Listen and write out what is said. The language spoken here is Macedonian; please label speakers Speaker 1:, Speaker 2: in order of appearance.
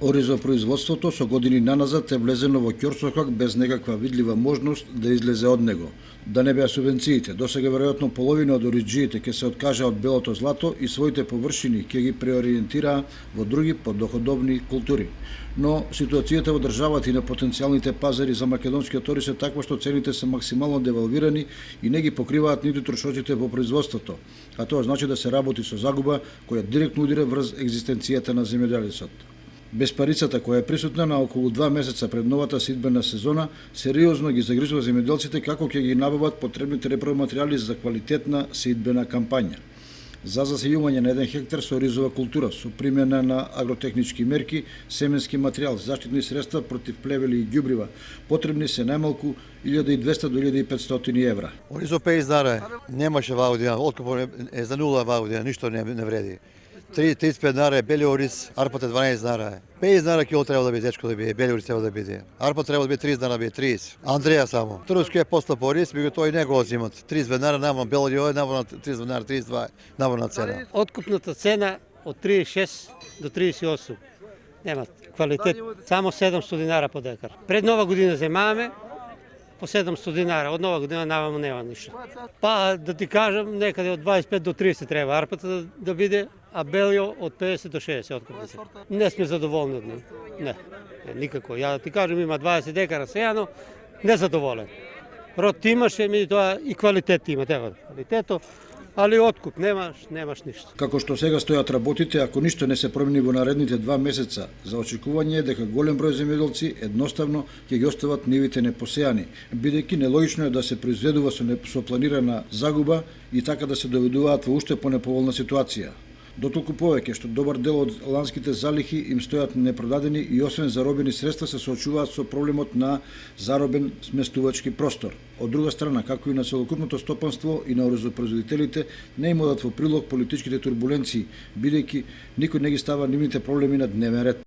Speaker 1: Оризопроизводството со години наназад е влезено во ќорсокак без некаква видлива можност да излезе од него. Да не беа субвенциите, досега веројатно половина од ориџиите ќе се откажа од белото злато и своите површини ќе ги преориентираа во други подоходовни култури. Но ситуацијата во државата и на потенцијалните пазари за македонскиот ориз е таква што цените се максимално девалвирани и не ги покриваат ниту трошоците во производството, а тоа значи да се работи со загуба која директно удира врз екзистенцијата на земјоделецот. Безпарицата која е присутна на околу 2 месеца пред новата сидбена сезона сериозно ги загрижува земјоделците како ќе ги набават потребните репроматеријали за квалитетна сидбена кампања. За засејување на 1 хектар со ризова култура со примена на агротехнички мерки, семенски материјал, заштитни средства против плевели и ѓубрива, потребни се најмалку 1200 до 1500 евра.
Speaker 2: Оризо 50 дара немаше во Аудија, откупот е за нула во Аудија, ништо не вреди. 35 дара е бели ориз, арпата 12 дара. 50 дара кило треба да биде, дечко да биде, бели ориз треба да биде. Арпа треба да биде 30 дара, да биде 30. Андреја само. Турски е постап ориз, би го тој не го зимат. 30 дара наврна бел ориз, наврна 30 дара, 32 наврна цена.
Speaker 3: Откупната цена од 36 до 38. Нема квалитет, само 700 динара по декар. Пред нова година земаваме по 700 динара, од нова година навамо нема ништо. Па да ти кажам, некаде од 25 до 30 треба арпата да биде, а белио од 50 до 60 откупници. Не сме задоволни од него. Не, никако. Ја ти кажам, има 20 декара сејано, незадоволен. Род имаше, тоа и квалитет има, тега квалитето, али откуп немаш ништо.
Speaker 1: Како што сега стојат работите, ако ништо не се промени во наредните 2 месеца, за очекување е дека голем број земјоделци едноставно ќе ги остават нивите непосејани, бидејќи нелогично е да се произведува со планирана загуба и така да се доведуваат во уште понеповолна ситуација. Дотолку повеќе што добар дел од ланските залихи им стојат непродадени и освен заробени средства се соочуваат со проблемот на заробен сместувачки простор. Од друга страна, како и на целокупното стопанство и на оризопроизводителите, не им одат во прилог политичките турбуленции, бидејќи никој не ги става нивните проблеми на дневен ред.